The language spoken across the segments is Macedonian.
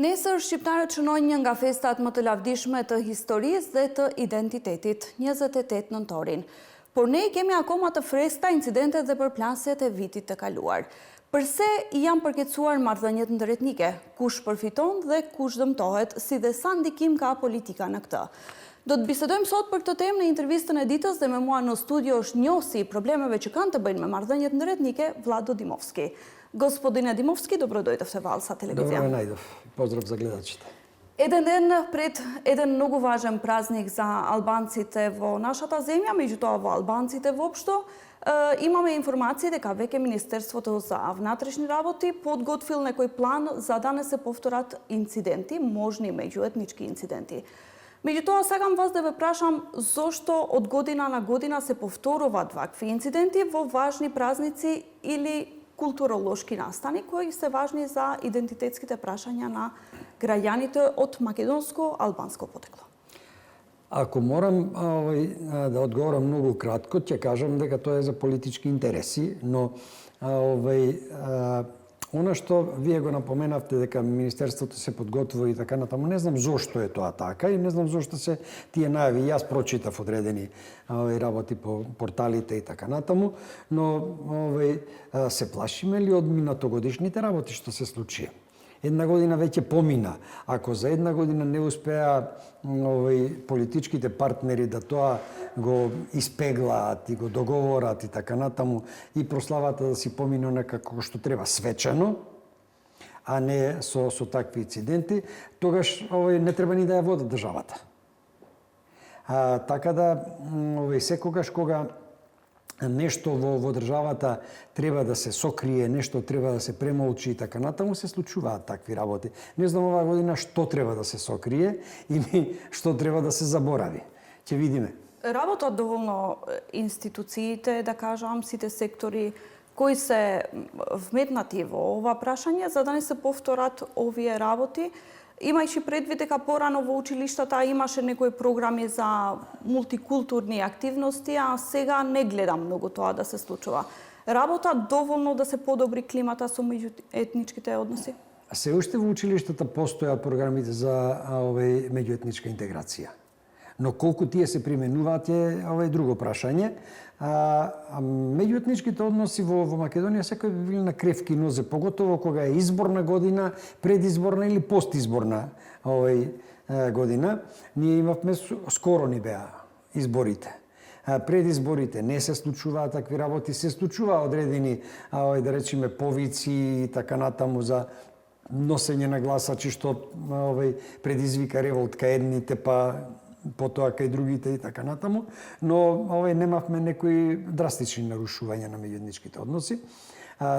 Nesër shqiptarët shënojnë një nga festat më të lavdishme të historisë dhe të identitetit, 28 nëntorin. Por ne kemi akoma të freskëta incidentet dhe përplasjet e vitit të kaluar. Përse janë përkecuar marrëdhëniet ndërretnike, kush përfiton dhe kush dëmtohet, si dhe sa ndikim ka politika në këtë. Do të bisedojmë sot për këtë temë në intervistën e ditës dhe me mua në studio është njohësi i problemeve që kanë të bëjnë me marrëdhëniet ndërretnike, Vlado Dimovski. Gospodine Dimovski, dobrodoјдовте во Алса телевизија. Добро најдов. Поздрав за гледачите. Еден ден пред еден многу важен празник за албанците во нашата земја, меѓутоа во албанците воопшто, имаме информации дека веќе Министерството за внатрешни работи подготвил некој план за да не се повторат инциденти, можни меѓуетнички инциденти. Меѓутоа, сакам вас да ве прашам зошто од година на година се повторуваат вакви инциденти во важни празници или културолошки настани кои се важни за идентитетските прашања на граѓаните од македонско-албанско потекло. Ако морам да одговорам многу кратко, ќе кажам дека тоа е за политички интереси, но она што вие го напоменавте дека Министерството се подготвува и така натаму, не знам зошто е тоа така и не знам зошто се тие најави. Јас прочитав одредени работи по порталите и така натаму, но се плашиме ли од минатогодишните работи што се случи? Една година веќе помина. Ако за една година не успеа политичките партнери да тоа го испеглаат и го договорат и така натаму и прославата да си помине некако што треба свечено, а не со такви инциденти, тогаш не треба ни да ја водат државата. Така да секогаш кога нешто во државата треба да се сокрие, нешто треба да се премолчи и така натаму, се случуваат такви работи. Не знам оваа година што треба да се сокрие или што треба да се заборави. Ќе видиме. Работат доволно институциите, да кажам, сите сектори кои се вметнати во ова прашање, за да не се повторат овие работи, имајќи предвид дека порано во училиштата имаше некои програми за мултикултурни активности, а сега не гледам многу тоа да се случува. Работа доволно да се подобри климата со меѓуетничките односи? Се уште во училиштата постојат програмите за меѓуетничка интеграција. Но колку тие се применуваат е друго прашање. Меѓуетничките односи во Македонија секој би били на кревки нозе, поготово кога е изборна година, предизборна или постизборна година. Ние имавме, скоро ни беа изборите. Пред изборите не се случуваат такви работи, се случуваат одредени, да речеме, повици и така натаму за носење на гласачи што предизвика револт кај едните, па потоа кај другите и така натаму, но немавме некои драстични нарушувања на меѓуетничките односи.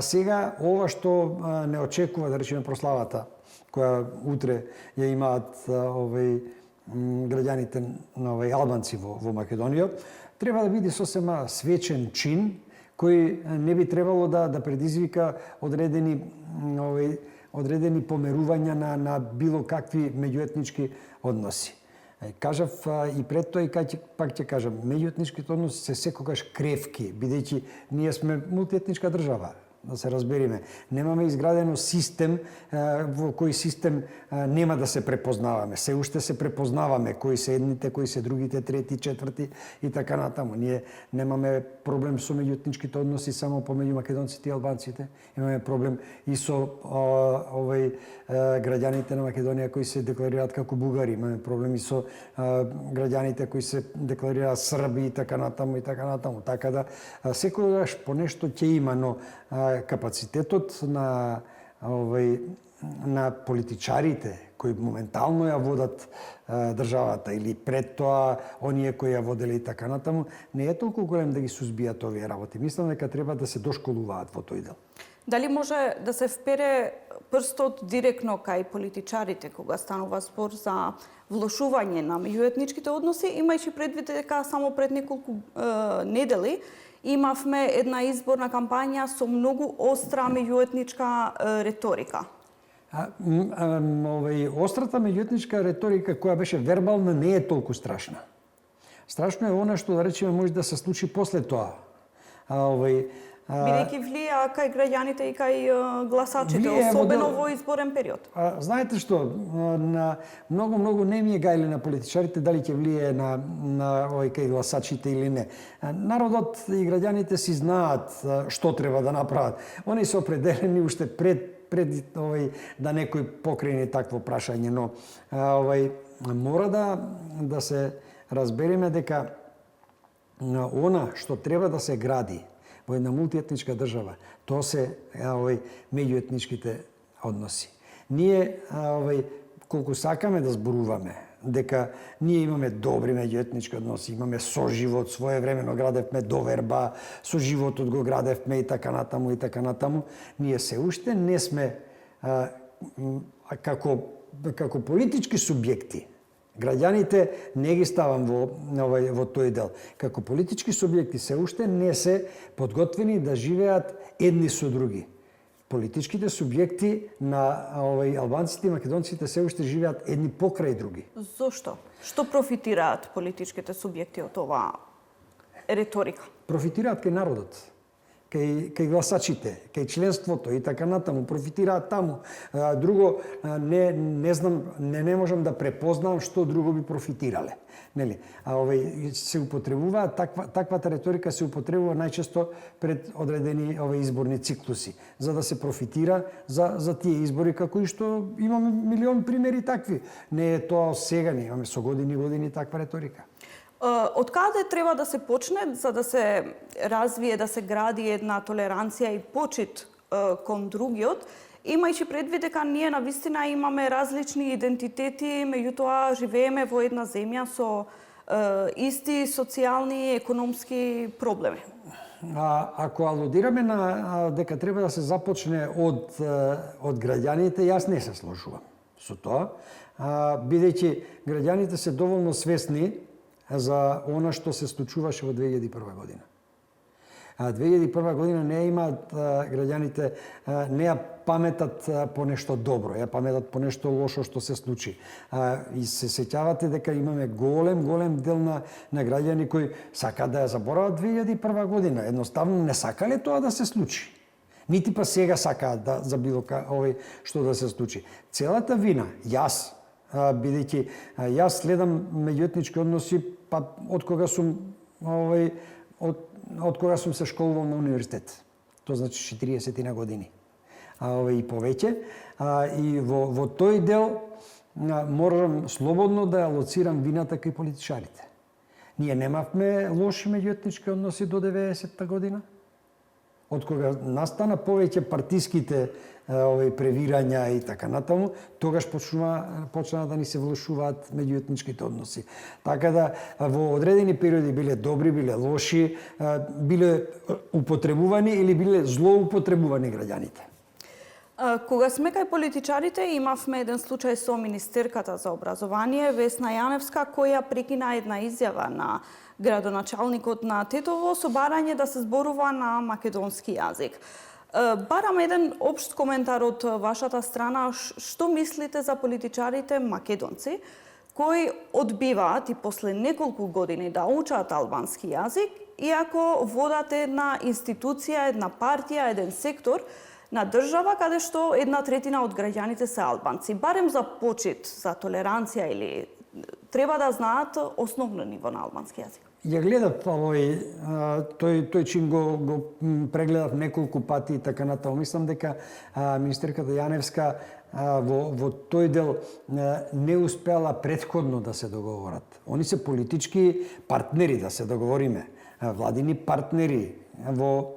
Сега ова што не очекува, да речеме, прославата која утре ја имаат граѓаните албанци во Македонија, треба да биде сосема свечен чин кој не би требало да предизвика одредени померувања на било какви меѓуетнички односи. Кажав и пред тоа и пак ќе кажам, меѓуетничките односи се секогаш кревки, бидејќи ние сме мултиетничка држава, да се разбериме. Немаме изградено систем во кој систем нема да се препознаваме. Се уште се препознаваме кои се едните, кои се другите, трети, четврти и така натаму. Ние немаме проблем со меѓуетничките односи само помеѓу македонците и албанците. Имаме проблем и со граѓаните на Македонија кои се декларираат како бугари. Имаме проблеми со граѓаните кои се декларираат срби и така натаму и така натаму. Така да секогаш по нешто ќе има, но капацитетот на политичарите кои моментално ја водат државата или пред тоа оние кои ја воделе и така натаму, не е толку голем да ги сузбијат овие работи. Мислам дека треба да се дошколуваат во тој дел. Дали може да се впере прстот директно кај политичарите кога станува спор за влошување на меѓуетничките односи, имајќи предвид дека само пред неколку недели имавме една изборна кампања со многу остра меѓуетничка реторика? Острата меѓуетничка реторика која беше вербална не е толку страшна. Страшно е она што, да речеме, може да се случи после тоа. Бидејќи влија кај граѓаните и кај гласачите, Влијае особено во во изборен период. Знаете што, на многу не ми е гајле на политичарите дали ќе влијае на кај гласачите или не. Народот и граѓаните си знаат што треба да направат. Они се определени уште пред да некој покрене такво прашање, но мора да се разбереме дека она што треба да се гради во една мултиетничка држава, тоа се меѓуетничките односи. Ние колку сакаме да зборуваме дека ние имаме добри меѓуетнички односи, имаме соживот, своевремено градевме доверба, соживотот го градевме и така натаму, ние се уште не сме како политички субјекти. Граѓаните не ги ставам во тој дел. Како политички субјекти се уште не се подготвени да живеат едни со други. Политичките субјекти на албанците и македонците се уште живеат едни покрај други. Зошто? Што профитираат политичките субјекти од оваа реторика? Профитираат кај народот, кај гласачите, кај членството и така натаму, профитираат таму. Друго, не знам, не можам да препознам што друго би профитирале. Нели? Се употребуваат, таквата реторика се употребува најчесто пред одредени изборни циклуси, за да се профитира за тие избори, како и што имаме милион примери такви. Не е тоа сега, не имаме со години таква реторика. Од каде треба да се почне за да се развие, да се гради една толеранција и почит кон другиот, имајќи предвид дека ние навистина имаме различни идентитети, меѓутоа живееме во една земја со исти социјални и економски проблеми? Ако алудираме на дека треба да се започне од граѓаните, јас не се сложувам со тоа, бидејќи граѓаните се доволно свесни за она што се случуваше во 2001 година. 2001 година не имаат граѓаните, не ја паметат по нешто добро, ја паметат по нешто лошо што се случи. И се сеќавате дека имаме голем дел на граѓани кои сакаат да ја заборават 2001 година. Едноставно не сакале тоа да се случи. Нити па сега сакаат за било што да се случи. Целата вина, јас, бидејќи јас следам меѓуетнички односи од кога сум од кога сум се школувал на универзитет. Тоа значи 40 на години. И повеќе. И во тој дел можам слободно да ја лоцирам вината кај политичарите. Ние немавме лоши меѓуетнички односи до 90-та година. Од кога настана повеќе партиските превирања и така натаму, тогаш почна да ни се влошуваат меѓуетничките односи. Така да во одредени периоди биле добри, биле лоши, биле употребувани или биле злоупотребувани граѓаните. Кога сме кај политичарите, имавме еден случај со министерката за образование Весна Јаневска, која прекина една изјава на градоначалникот на Тетово со барање да се зборува на македонски јазик. Барам еден општ коментар од вашата страна. Што мислите за политичарите македонци кои одбиваат и после неколку години да учат албански јазик, иако водат една институција, една партија, еден сектор на држава каде што 1/3 од граѓаните се албанци? Барем за почит, за толеранција или треба да знаат основно ниво на албански јазик. Ја гледав тој чин го прегледав неколку пати и така натаму. Мислам дека министерката Јаневска во тој дел не успела претходно да се договорат. Они се политички партнери, да се договориме, владини партнери во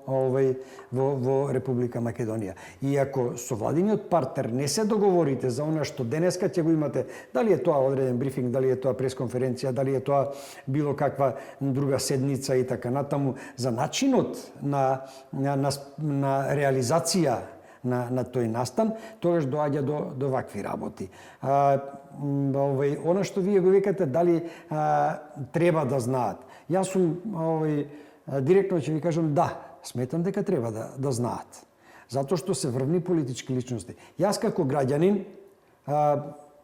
Република Македонија. И ако со владиниот партнер не се договорите за она што денеска ќе го имате, дали е тоа одреден брифинг, дали е тоа пресконференција, дали е тоа било каква друга седница и така натаму, за начинот на реализација на тој настан, тогаш доаѓа до вакви работи. Она што вие го викате, дали треба да знаат. Јас сум директно ќе ви кажам да, сметам дека треба да знаат. Затоа што се врвни политички личности. Јас како граѓанин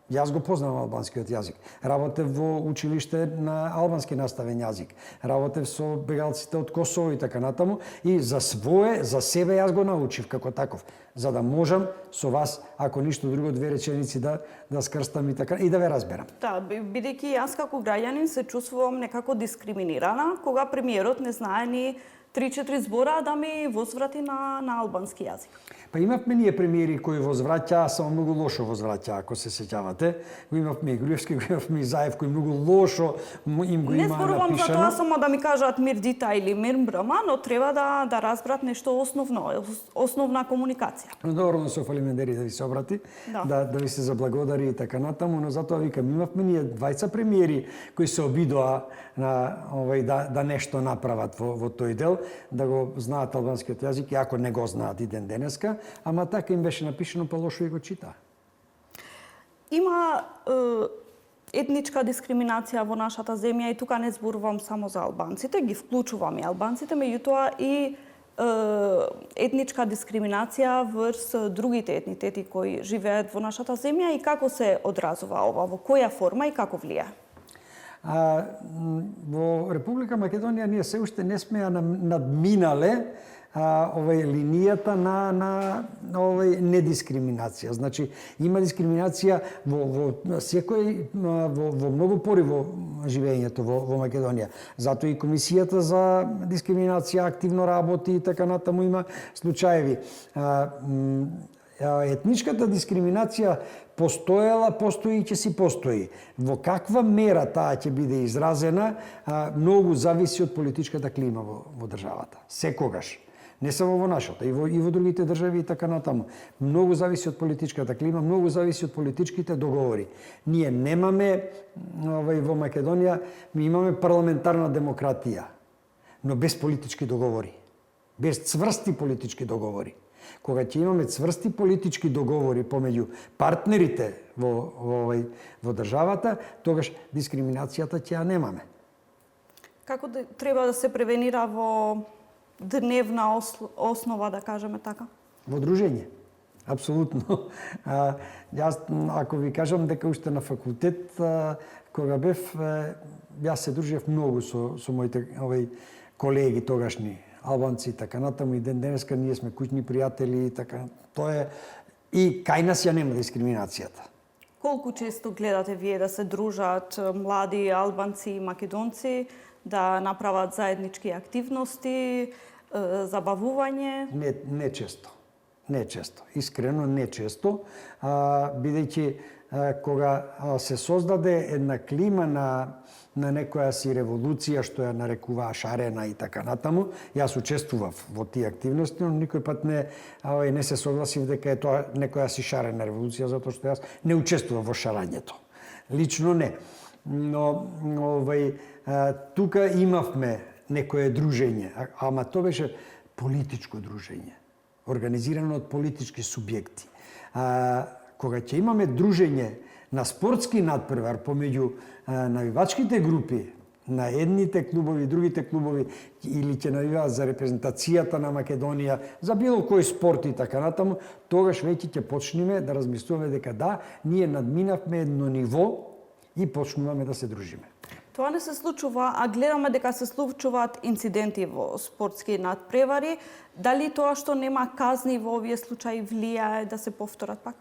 Јас го познавам албанскиот јазик. Работев во училиште на албански наставен јазик. Работев со бегалците од Косово и така натаму и за себе јас го научив како таков, за да можам со вас, ако ништо друго, две реченици да скрстам и така и да ве разберам. Да, бидејќи јас како граѓанин се чувствувам некако дискриминирана кога премиерот не знае ни 3-4 збора да ми возврати на албански јазик. Па имавме ние премиери кои возвраќаа, само многу лошо возвраќаа, ако се сеќавате. Го имавме и Груевски, го имавме и Заев, кој многу лошо им го има напишано. Не зборувам за тоа само да ми кажат мир дита или мир брама, но треба да разберат нешто основна комуникација. Но добро со фалимендери да ви се обрати, да ви се заблагодари и така натаму, но затоа викам, имавме ние двајца премиери кои се обидоа на да нешто направат во тој дел, да го знаат албанскиот јазик, иако не го знаат и ден денеска, ама така им беше напишано, па лошо и го чита. Има етничка дискриминација во нашата земја и тука не зборувам само за албанците, ги вклучувам и албанците, меѓутоа и етничка дискриминација врз другите етнитети кои живеат во нашата земја и како се одразува ова, во која форма и како влија? Во Република Македонија ние се уште не сме ја надминале линијата на недискриминација. Значи има дискриминација во секој во многу пори во живењето во Македонија. Затоа и комисијата за дискриминација активно работи и така натаму има случаеви. Етничката дискриминација постоела, постои и ќе си постои. Во каква мера таа ќе биде изразена, многу зависи од политичката клима во државата. Секогаш. Не само во нашата, и во другите држави и така натаму. Многу зависи од политичката клима, многу зависи од политичките договори. Ние немаме во Македонија, ми имаме парламентарна демократија, но без политички договори, без цврсти политички договори. Кога ќе имаме цврсти политички договори помеѓу партнерите во државата, тогаш дискриминацијата ќе ја немаме. Како треба да се превенира во дневна основа, да кажеме така? Во дружење. Апсолутно. Јас, ако ви кажам дека уште на факултет, кога бев, јас се дружев многу со моите колеги тогашни, албанци и така натаму, и ден денеска ние сме куќни пријатели и така. Тоа е и кај нас ја нема дискриминацијата. Колку често гледате вие да се дружат млади албанци и македонци, да направат заеднички активности, забавување? Не често. Не често. Искрено не често, бидејќи кога се создаде една клима на некоја си револуција, што ја нарекуваа шарена и така натаму, јас учествував во тие активности, но никој пат не се согласив дека е тоа некоја си шарена револуција, затоа што јас не учествував во шарањето. Лично не. Но тука имавме некое дружење, ама тоа беше политичко дружење, организирано од политички субјекти. Кога ќе имаме дружење на спортски надпревар помеѓу навивачките групи, на едните клубови, другите клубови, или ќе навиваат за репрезентацијата на Македонија, за било кој спорт и така натаму, тогаш веќе ќе почнеме да размислуваме дека да, ние надминавме едно ниво и почнуваме да се дружиме. Тоа не се случува, а гледаме дека се случуваат инциденти во спортски надпревари. Дали тоа што нема казни во овие случаи влијае да се повторат пак?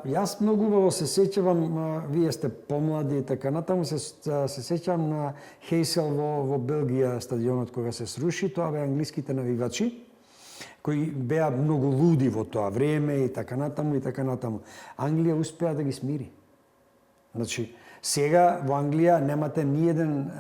Јас многу убаво се сеќавам, вие сте помлади и така натаму, се сеќавам на Хейсел во Белгија, стадионот кога се сруши, тоа беа англиските навивачи, кои беа многу луди во тоа време и така натаму и така натаму. Англија успеа да ги смири. Значи, сега во Англија немате ниеден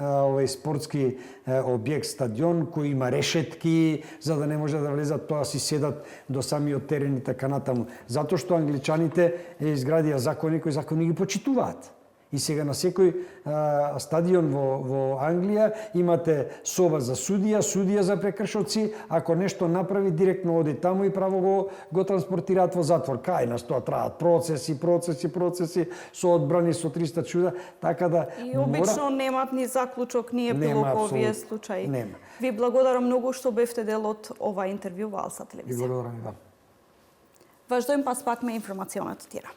спортски објект, стадион кој има решетки за да не може да влезат, тоа си седат до самиот терен и така натаму. Затоа што англичаните изградија закони кои закони ги почитуваат. И сега на секој стадион во Англија имате соба за судија, судија за прекршоци, ако нешто направи директно оди таму и право го транспортираат во затвор. Кај нас тоа траат процеси со одбрани со 300 чуда, така да и обично немаат ни заклучок, ни епилог во овие случаи. Нема. Ви благодарам многу што бевте дел од ова интервју во Алса телевизија. Ви благодарам и вам. Ваш дојм пас пак ме информационата тира.